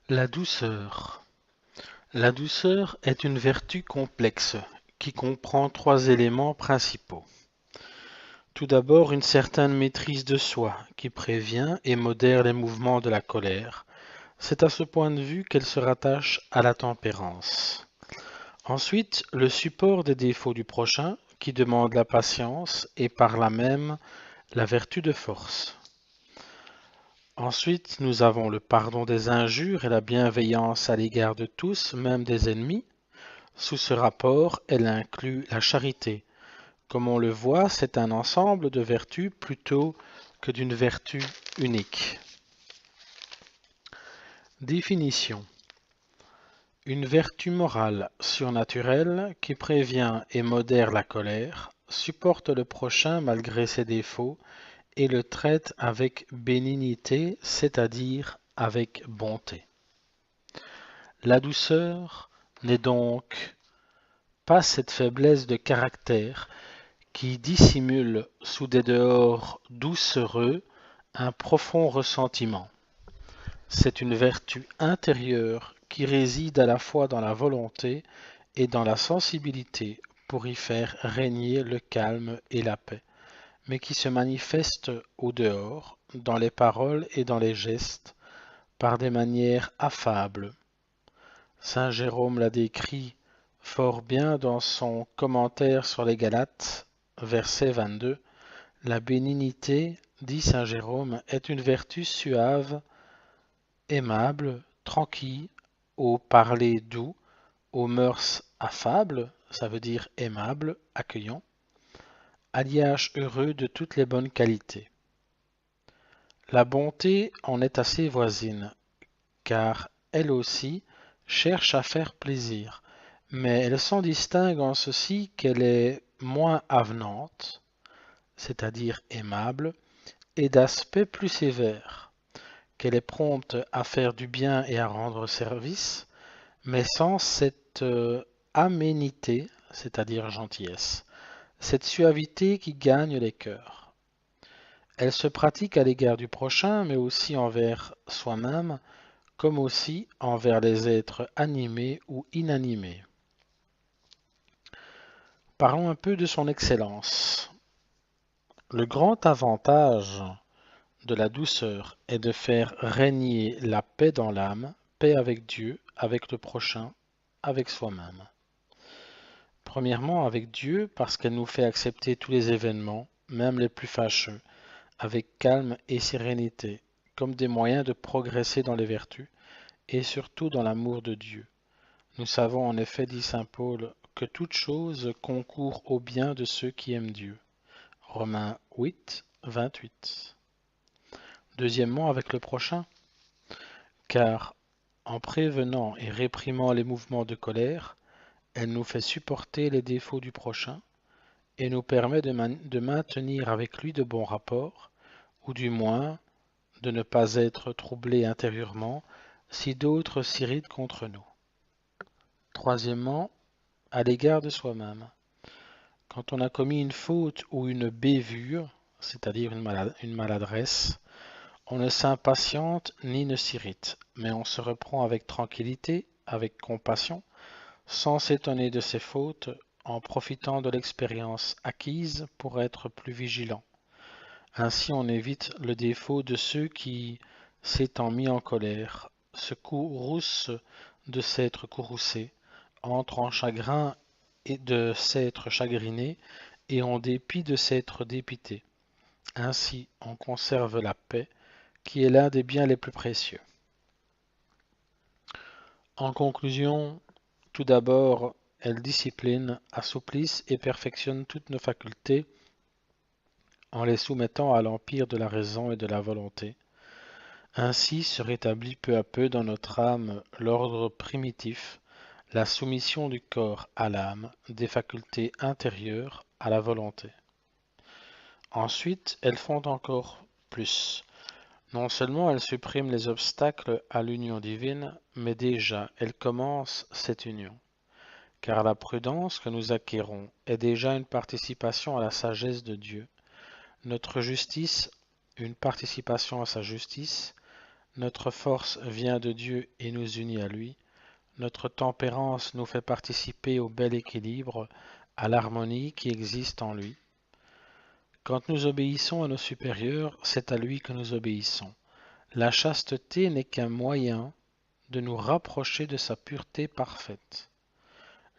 La douceur. La douceur est une vertu complexe qui comprend trois éléments principaux. Tout d'abord, une certaine maîtrise de soi qui prévient et modère les mouvements de la colère. C'est à ce point de vue qu'elle se rattache à la tempérance. Ensuite, le support des défauts du prochain qui demande la patience et par là même la vertu de force. Ensuite, nous avons le pardon des injures et la bienveillance à l'égard de tous, même des ennemis. Sous ce rapport, elle inclut la charité. Comme on le voit, c'est un ensemble de vertus plutôt que d'une vertu unique. Définition. Une vertu morale surnaturelle qui prévient et modère la colère, supporte le prochain malgré ses défauts et le traite avec bénignité, c'est-à-dire avec bonté. La douceur n'est donc pas cette faiblesse de caractère qui dissimule sous des dehors doucereux un profond ressentiment. C'est une vertu intérieure qui réside à la fois dans la volonté et dans la sensibilité pour y faire régner le calme et la paix, mais qui se manifeste au dehors, dans les paroles et dans les gestes, par des manières affables. Saint Jérôme l'a décrit fort bien dans son commentaire sur les Galates, verset 22. La bénignité, dit saint Jérôme, est une vertu suave, aimable, tranquille, au parler doux, aux mœurs affables, ça veut dire aimable, accueillant, alliage heureux de toutes les bonnes qualités. La bonté en est assez voisine, car elle aussi cherche à faire plaisir, mais elle s'en distingue en ceci qu'elle est moins avenante, c'est-à-dire aimable, et d'aspect plus sévère, qu'elle est prompte à faire du bien et à rendre service, mais sans cette aménité, c'est-à-dire gentillesse, cette suavité qui gagne les cœurs. Elle se pratique à l'égard du prochain, mais aussi envers soi-même, comme aussi envers les êtres animés ou inanimés. Parlons un peu de son excellence. Le grand avantage de la douceur est de faire régner la paix dans l'âme, paix avec Dieu, avec le prochain, avec soi-même. Premièrement, avec Dieu, parce qu'elle nous fait accepter tous les événements, même les plus fâcheux, avec calme et sérénité, comme des moyens de progresser dans les vertus, et surtout dans l'amour de Dieu. Nous savons en effet, dit saint Paul, que toute chose concourt au bien de ceux qui aiment Dieu. Romains 8, 28. Deuxièmement, avec le prochain, car en prévenant et réprimant les mouvements de colère, elle nous fait supporter les défauts du prochain et nous permet de maintenir avec lui de bons rapports, ou du moins de ne pas être troublés intérieurement si d'autres s'irritent contre nous. Troisièmement, à l'égard de soi-même. Quand on a commis une faute ou une bévure, c'est-à-dire une maladresse, on ne s'impatiente ni ne s'irrite, mais on se reprend avec tranquillité, avec compassion, sans s'étonner de ses fautes, en profitant de l'expérience acquise pour être plus vigilant. Ainsi on évite le défaut de ceux qui, s'étant mis en colère, se courroucent de s'être courroucés, entrent en chagrin et de s'être chagrinés, et en dépit de s'être dépités. Ainsi on conserve la paix, qui est l'un des biens les plus précieux. En conclusion, tout d'abord, elle discipline, assouplisse et perfectionne toutes nos facultés en les soumettant à l'empire de la raison et de la volonté. Ainsi se rétablit peu à peu dans notre âme l'ordre primitif, la soumission du corps à l'âme, des facultés intérieures à la volonté. Ensuite, elles font encore plus. Non seulement elles suppriment les obstacles à l'union divine, mais déjà elles commencent cette union. Car la prudence que nous acquérons est déjà une participation à la sagesse de Dieu, notre justice une participation à sa justice, Notre force vient de Dieu et nous unit à lui. Notre tempérance nous fait participer au bel équilibre, à l'harmonie qui existe en lui. Quand nous obéissons à nos supérieurs, c'est à lui que nous obéissons. La chasteté n'est qu'un moyen de nous rapprocher de sa pureté parfaite.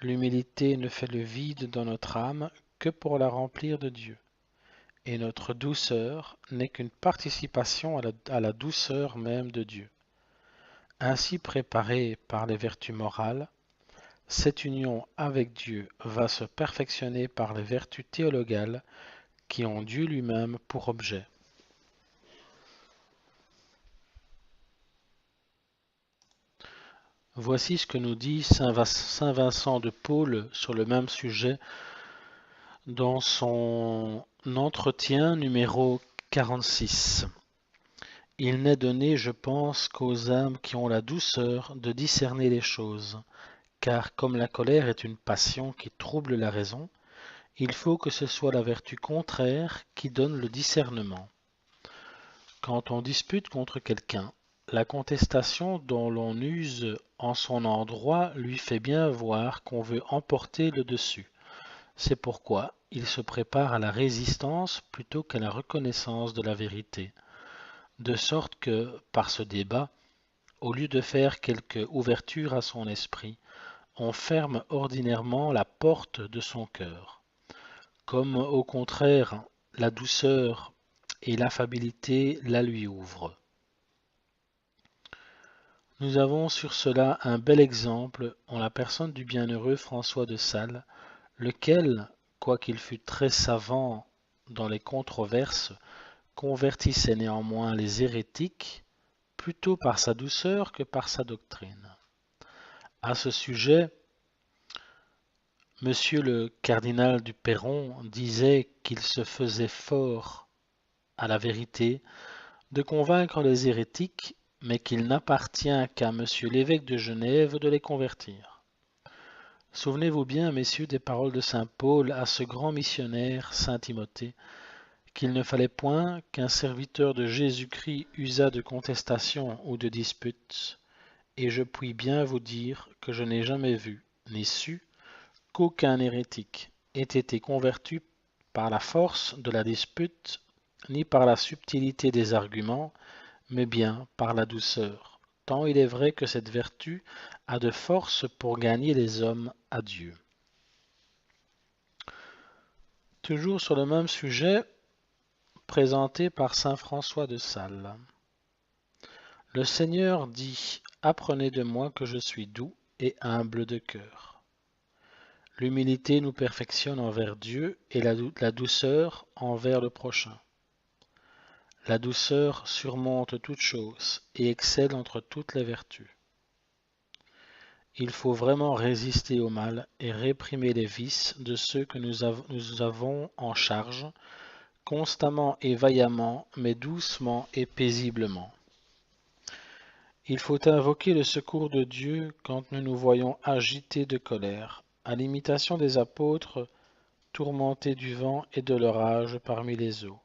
L'humilité ne fait le vide dans notre âme que pour la remplir de Dieu. Et notre douceur n'est qu'une participation à la douceur même de Dieu. Ainsi préparée par les vertus morales, cette union avec Dieu va se perfectionner par les vertus théologales qui ont Dieu lui-même pour objet. Voici ce que nous dit saint Vincent de Paul sur le même sujet dans son entretien numéro 46. Il n'est donné, je pense, qu'aux âmes qui ont la douceur de discerner les choses, car comme la colère est une passion qui trouble la raison, il faut que ce soit la vertu contraire qui donne le discernement. Quand on dispute contre quelqu'un, la contestation dont l'on use en son endroit lui fait bien voir qu'on veut emporter le dessus. C'est pourquoi il se prépare à la résistance plutôt qu'à la reconnaissance de la vérité. De sorte que, par ce débat, au lieu de faire quelque ouverture à son esprit, on ferme ordinairement la porte de son cœur. Comme au contraire, la douceur et l'affabilité la lui ouvrent. Nous avons sur cela un bel exemple en la personne du bienheureux François de Sales, lequel, quoiqu'il fût très savant dans les controverses, convertissait néanmoins les hérétiques plutôt par sa douceur que par sa doctrine. À ce sujet, Monsieur le cardinal du Perron disait qu'il se faisait fort à la vérité de convaincre les hérétiques, mais qu'il n'appartient qu'à Monsieur l'évêque de Genève de les convertir. Souvenez-vous bien, messieurs, des paroles de saint Paul à ce grand missionnaire, saint Timothée, qu'il ne fallait point qu'un serviteur de Jésus-Christ usât de contestation ou de disputes, et je puis bien vous dire que je n'ai jamais vu, ni su, qu'aucun hérétique ait été converti par la force de la dispute, ni par la subtilité des arguments, mais bien par la douceur, tant il est vrai que cette vertu a de force pour gagner les hommes à Dieu. Toujours sur le même sujet, présenté par saint François de Sales. Le Seigneur dit, « Apprenez de moi que je suis doux et humble de cœur. » L'humilité nous perfectionne envers Dieu et la douceur envers le prochain. La douceur surmonte toute chose et excelle entre toutes les vertus. Il faut vraiment résister au mal et réprimer les vices de ceux que nous avons en charge, constamment et vaillamment, mais doucement et paisiblement. Il faut invoquer le secours de Dieu quand nous nous voyons agités de colère, à l'imitation des apôtres tourmentés du vent et de l'orage parmi les eaux,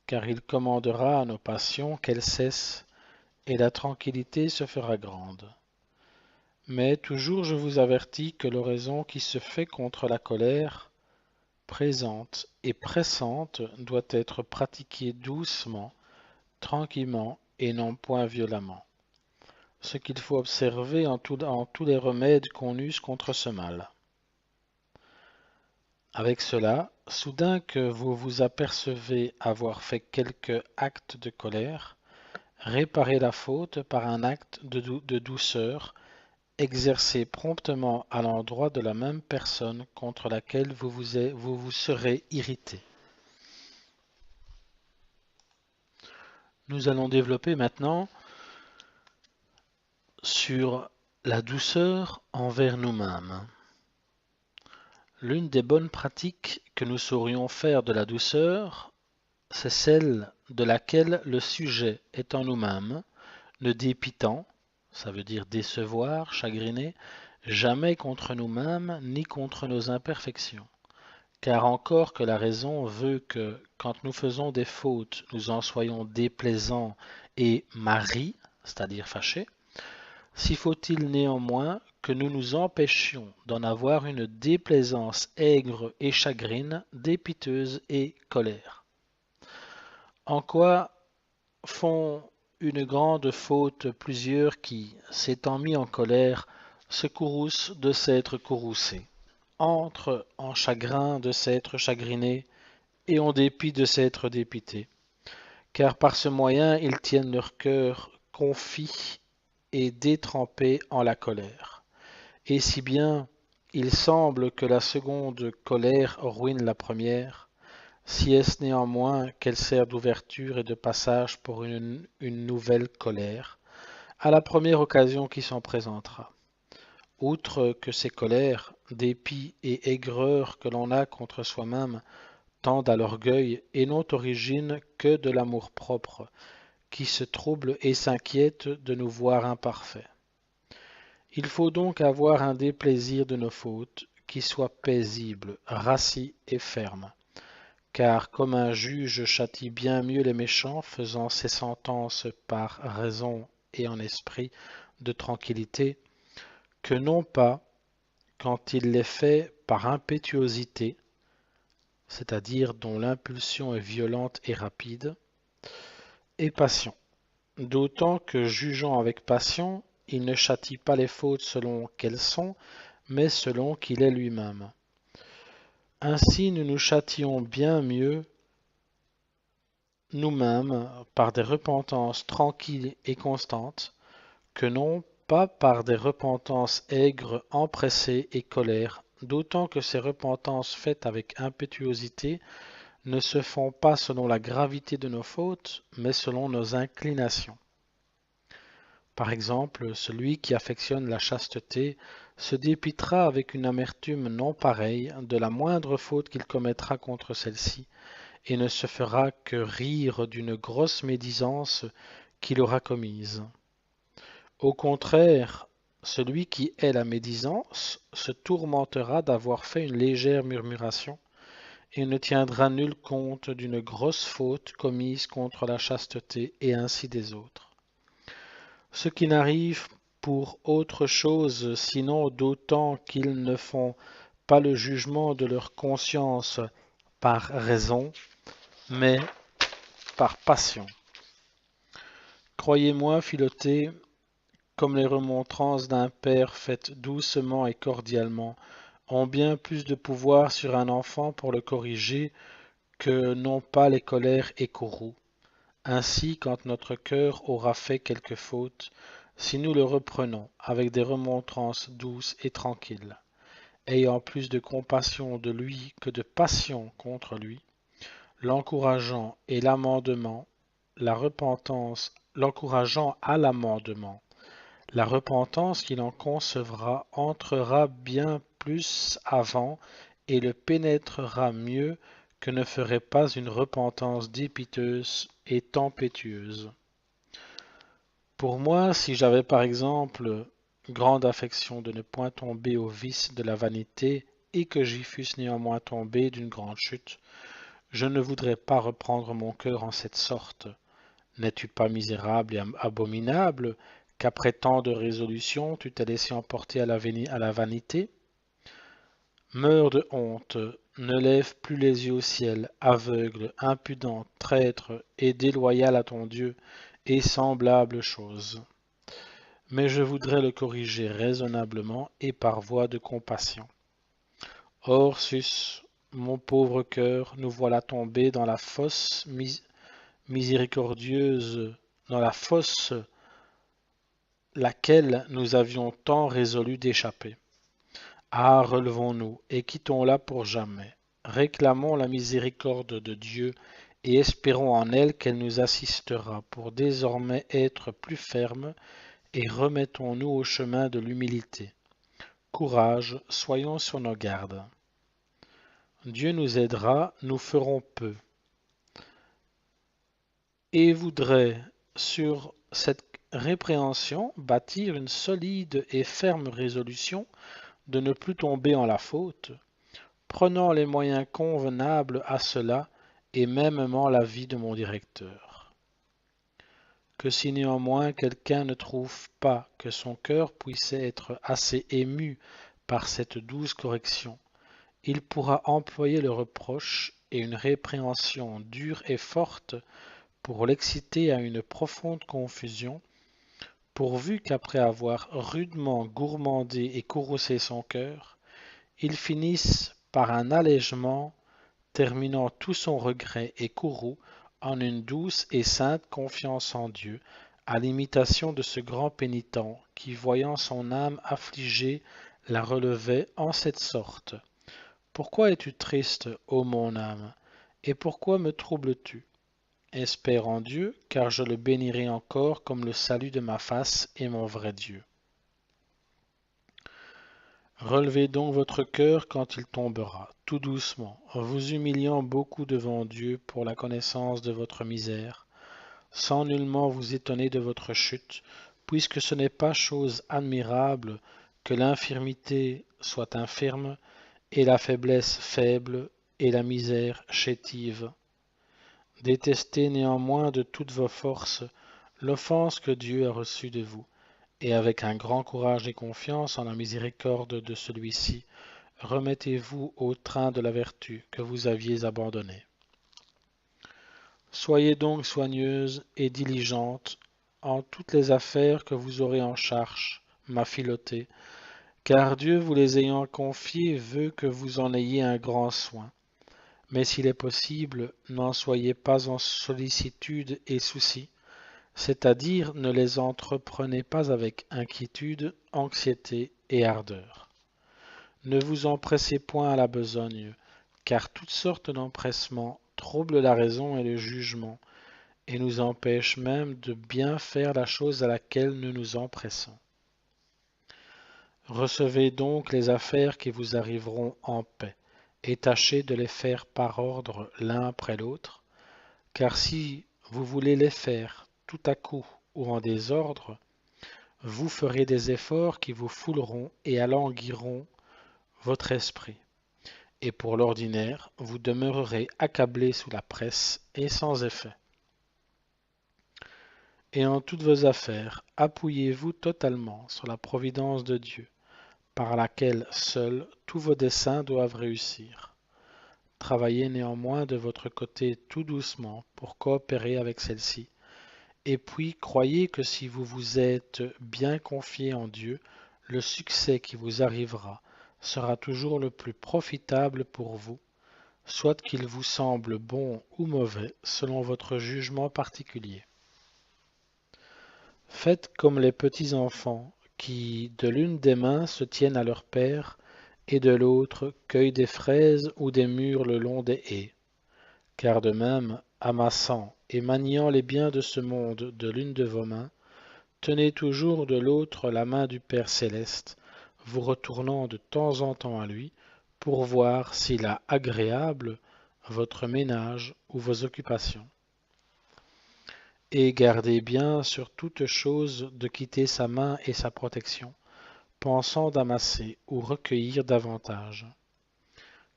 car il commandera à nos passions qu'elles cessent, et la tranquillité se fera grande. Mais toujours je vous avertis que l'oraison qui se fait contre la colère, présente et pressante, doit être pratiquée doucement, tranquillement et non point violemment. Ce qu'il faut observer en tous les remèdes qu'on use contre ce mal. Avec cela, soudain que vous vous apercevez avoir fait quelque acte de colère, réparez la faute par un acte de douceur, exercé promptement à l'endroit de la même personne contre laquelle vous serez irrité. Nous allons développer maintenant sur la douceur envers nous-mêmes. L'une des bonnes pratiques que nous saurions faire de la douceur, c'est celle de laquelle le sujet est en nous-mêmes, ne dépitant, ça veut dire décevoir, chagriner, jamais contre nous-mêmes ni contre nos imperfections, car encore que la raison veut que, quand nous faisons des fautes, nous en soyons déplaisants et maris, c'est-à-dire fâchés, si faut-il néanmoins que nous nous empêchions d'en avoir une déplaisance aigre et chagrine, dépiteuse et colère. En quoi font une grande faute plusieurs qui, s'étant mis en colère, se courroucent de s'être courroucés, entrent en chagrin de s'être chagrinés, et ont dépit de s'être dépités, car par ce moyen ils tiennent leur cœur confit et détrempé en la colère. Et si bien il semble que la seconde colère ruine la première, si est-ce néanmoins qu'elle sert d'ouverture et de passage pour une nouvelle colère, à la première occasion qui s'en présentera. Outre que ces colères, dépit et aigreur que l'on a contre soi-même, tendent à l'orgueil et n'ont origine que de l'amour-propre, qui se trouble et s'inquiète de nous voir imparfaits. Il faut donc avoir un déplaisir de nos fautes qui soit paisible, rassis et ferme, car comme un juge châtie bien mieux les méchants, faisant ses sentences par raison et en esprit de tranquillité, que non pas quand il les fait par impétuosité, c'est-à-dire dont l'impulsion est violente et rapide, et passion. D'autant que, jugeant avec passion, il ne châtie pas les fautes selon qu'elles sont, mais selon qu'il est lui-même. Ainsi nous nous châtions bien mieux nous-mêmes par des repentances tranquilles et constantes, que non pas par des repentances aigres, empressées et colères, d'autant que ces repentances faites avec impétuosité ne se font pas selon la gravité de nos fautes, mais selon nos inclinations. Par exemple, celui qui affectionne la chasteté se dépitera avec une amertume non pareille de la moindre faute qu'il commettra contre celle-ci, et ne se fera que rire d'une grosse médisance qu'il aura commise. Au contraire, celui qui hait la médisance se tourmentera d'avoir fait une légère murmuration, et ne tiendra nul compte d'une grosse faute commise contre la chasteté, et ainsi des autres. Ce qui n'arrive pour autre chose, sinon d'autant qu'ils ne font pas le jugement de leur conscience par raison, mais par passion. Croyez-moi, Philothée, comme les remontrances d'un père faites doucement et cordialement ont bien plus de pouvoir sur un enfant pour le corriger que n'ont pas les colères et courroux. Ainsi, quand notre cœur aura fait quelque faute, si nous le reprenons avec des remontrances douces et tranquilles, ayant plus de compassion de lui que de passion contre lui, l'encourageant et l'amendement, la repentance, l'encourageant à l'amendement, la repentance qu'il en concevra entrera bien plus avant et le pénétrera mieux que ne ferait pas une repentance dépiteuse et tempétueuse. Pour moi, si j'avais par exemple grande affection de ne point tomber au vice de la vanité et que j'y fusse néanmoins tombé d'une grande chute, je ne voudrais pas reprendre mon cœur en cette sorte. N'es-tu pas misérable et abominable qu'après tant de résolutions tu t'es laissé emporter à la vanité? Meurs de honte, ne lève plus les yeux au ciel, aveugle, impudent, traître et déloyal à ton Dieu, et semblables choses. Mais je voudrais le corriger raisonnablement et par voie de compassion. Or, sus, mon pauvre cœur, nous voilà tombés dans la fosse miséricordieuse, dans la fosse laquelle nous avions tant résolu d'échapper. Ah, relevons-nous et quittons-la pour jamais. Réclamons la miséricorde de Dieu et espérons en elle qu'elle nous assistera pour désormais être plus fermes et remettons-nous au chemin de l'humilité. Courage, soyons sur nos gardes. Dieu nous aidera, nous ferons peu. Et voudrait, sur cette répréhension, bâtir une solide et ferme résolution de ne plus tomber en la faute, prenant les moyens convenables à cela et mêmement l'avis de mon directeur. Que si néanmoins quelqu'un ne trouve pas que son cœur puisse être assez ému par cette douce correction, il pourra employer le reproche et une répréhension dure et forte pour l'exciter à une profonde confusion, pourvu qu'après avoir rudement gourmandé et courroucé son cœur, il finisse par un allègement, terminant tout son regret et courroux en une douce et sainte confiance en Dieu, à l'imitation de ce grand pénitent qui, voyant son âme affligée, la relevait en cette sorte. Pourquoi es-tu triste, ô mon âme, et pourquoi me troubles-tu? Espère en Dieu, car je le bénirai encore comme le salut de ma face et mon vrai Dieu. Relevez donc votre cœur quand il tombera, tout doucement, en vous humiliant beaucoup devant Dieu pour la connaissance de votre misère, sans nullement vous étonner de votre chute, puisque ce n'est pas chose admirable que l'infirmité soit infirme, et la faiblesse faible, et la misère chétive. Détestez néanmoins de toutes vos forces l'offense que Dieu a reçue de vous, et avec un grand courage et confiance en la miséricorde de celui-ci, remettez-vous au train de la vertu que vous aviez abandonnée. Soyez donc soigneuse et diligente en toutes les affaires que vous aurez en charge, ma Philotée, car Dieu vous les ayant confiées veut que vous en ayez un grand soin. Mais s'il est possible, n'en soyez pas en sollicitude et souci, c'est-à-dire ne les entreprenez pas avec inquiétude, anxiété et ardeur. Ne vous empressez point à la besogne, car toutes sortes d'empressements troublent la raison et le jugement, et nous empêchent même de bien faire la chose à laquelle nous nous empressons. Recevez donc les affaires qui vous arriveront en paix, et tâchez de les faire par ordre l'un après l'autre, car si vous voulez les faire tout à coup ou en désordre, vous ferez des efforts qui vous fouleront et alanguiront votre esprit, et pour l'ordinaire, vous demeurerez accablé sous la presse et sans effet. Et en toutes vos affaires, appuyez-vous totalement sur la providence de Dieu, par laquelle seuls tous vos desseins doivent réussir. Travaillez néanmoins de votre côté tout doucement pour coopérer avec celle-ci, et puis croyez que si vous vous êtes bien confié en Dieu, le succès qui vous arrivera sera toujours le plus profitable pour vous, soit qu'il vous semble bon ou mauvais selon votre jugement particulier. Faites comme les petits enfants qui, de l'une des mains, se tiennent à leur père, et de l'autre cueillent des fraises ou des mûres le long des haies. Car de même, amassant et maniant les biens de ce monde de l'une de vos mains, tenez toujours de l'autre la main du Père céleste, vous retournant de temps en temps à lui, pour voir s'il a agréable votre ménage ou vos occupations. Et gardez bien sur toute chose de quitter sa main et sa protection, pensant d'amasser ou recueillir davantage.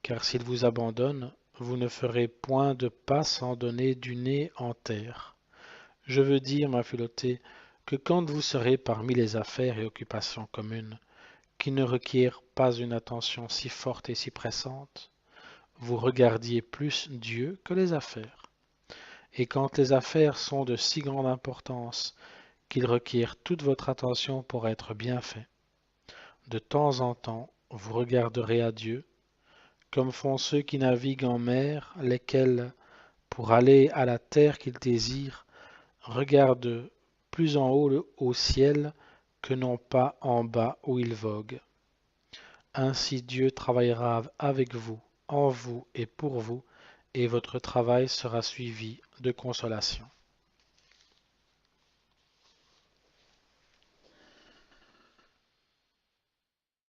Car s'il vous abandonne, vous ne ferez point de pas sans donner du nez en terre. Je veux dire, ma Philotée, que quand vous serez parmi les affaires et occupations communes, qui ne requièrent pas une attention si forte et si pressante, vous regardiez plus Dieu que les affaires. Et quand les affaires sont de si grande importance qu'ils requièrent toute votre attention pour être bien faits, de temps en temps, vous regarderez à Dieu, comme font ceux qui naviguent en mer, lesquels, pour aller à la terre qu'ils désirent, regardent plus en haut au ciel que non pas en bas où ils voguent. Ainsi Dieu travaillera avec vous, en vous et pour vous, et votre travail sera suivi de consolation.